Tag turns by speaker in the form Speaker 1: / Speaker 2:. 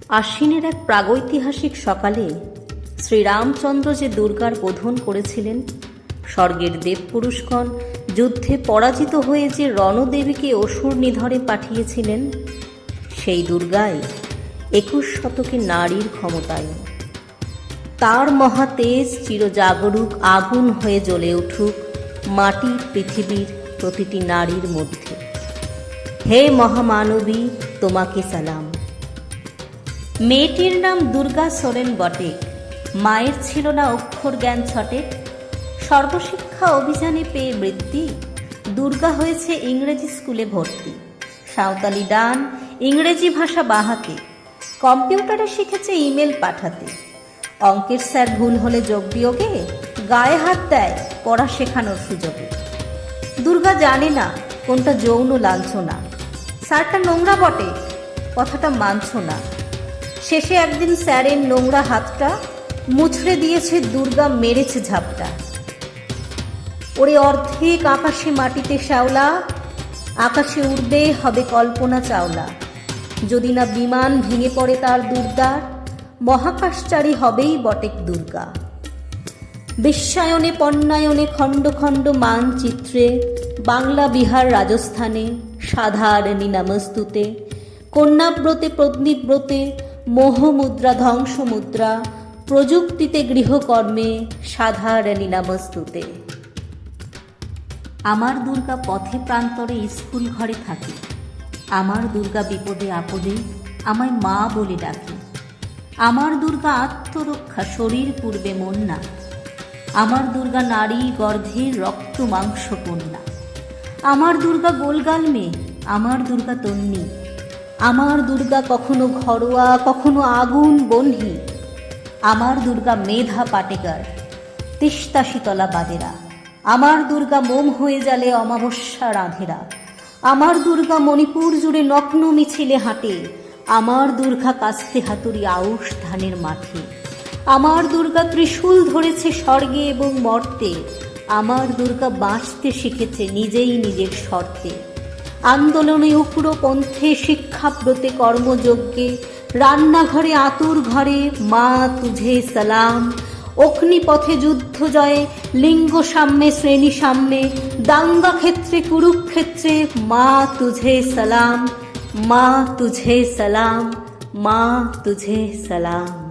Speaker 1: আশ্বিনের এক প্রাগৈতিহাসিক সকালে শ্রীরামচন্দ্র যে দুর্গার বোধন করেছিলেন, স্বর্গের দেবপুরুষগণ যুদ্ধে পরাজিত হয়ে যে রণদেবীকে অসুর নিধনে পাঠিয়েছিলেন, সেই দুর্গাই ২১ শতকে নারীর ক্ষমতায়ন। তার মহাতেজ চিরজাগরুক আগুন হয়ে জ্বলে উঠুক মাটির পৃথিবীর প্রতিটি নারীর মধ্যে। হে মহামানবী, তোমাকে সালাম। মেয়েটির নাম দুর্গা সোরেন বটে। মায়ের ছিল না অক্ষর জ্ঞান ছটে। সর্বশিক্ষা অভিযানে পেয়ে বৃত্তি, দুর্গা হয়েছে ইংরেজি স্কুলে ভর্তি। সাঁওতালি ডান, ইংরেজি ভাষা বাহাতে, কম্পিউটারে শিখেছে ইমেল পাঠাতে। অঙ্কের স্যার ভুল হলে যোগ বিয়োগে গায়ে হাত দেয় পড়া শেখানোর সুযোগে। দুর্গা জানে না কোনটা যৌন লাঞ্ছনা। স্যারটা নোংরা বটে, কথাটা মানছ না। শেষে একদিন স্যারের নোংরা হাতটা মুছড়ে দিয়েছে দুর্গা, মেরেছে ঝাপটা। ওরে অর্ধেক আকাশে মাটিতে শ্যাওলা, আকাশে উড়বে হবে কল্পনা চাওলা। যদি না বিমান ভেঙে পড়ে তার দুর্দার, মহাকাশচারী হবেই বটেক দুর্গা। বিশ্বায়নে পণ্যায়নে খণ্ড খণ্ড মানচিত্রে, বাংলা বিহার রাজস্থানে সাধারণী নমস্তুতে। কন্যাব্রতে পত্নীব্রতে মোহমুদ্রা ধ্বংসমুদ্রা, প্রযুক্তিতে গৃহকর্মে সাধারণী নমস্তুতে। আমার দুর্গা পথে প্রান্তরে স্কুল ঘরে থাকে। আমার দুর্গা বিপদে আপদে আমায় মা বলে ডাকে। আমার দুর্গা আত্মরক্ষা, শরীর পূর্বে মন না। আমার দুর্গা নারী গর্ভের রক্ত মাংস কন্যা। আমার দুর্গা গোলগাল মেয়ে, আমার দুর্গা তন্নি। আমার দুর্গা কখনো ঘরোয়া, কখনো আগুন বহ্নি। আমার দুর্গা মেধা পাটেকার, তিস্তা শীতলা বাদেরা। আমার দুর্গা মোম হয়ে জালে অমাবস্যা রাধেরা। আমার দুর্গা মণিপুর জুড়ে নগ্ন মিছিলে হাঁটে। আমার দুর্গা কাস্তে হাতুড়ি আউশ ধানের মাঠে। আমার দুর্গা ত্রিশূল ধরেছে স্বর্গে এবং মর্তে। আমার দুর্গা বাঁচতে শিখেছে নিজেই নিজের শর্তে। আন্দোলনে উগ্র পন্থে, শিক্ষাব্রতে কর্মযজ্ঞে, রান্নাঘরে আতুর ঘরে মা তুঝে সালাম। অগ্নিপথে যুদ্ধ জয়ে, লিঙ্গ সাম্যে শ্রেণী সাম্যে, দাঙ্গা ক্ষেত্রে কুরুক্ষেত্রে মা তুঝে সালাম। মা তুঝে সালাম, মা তুঝে সালাম।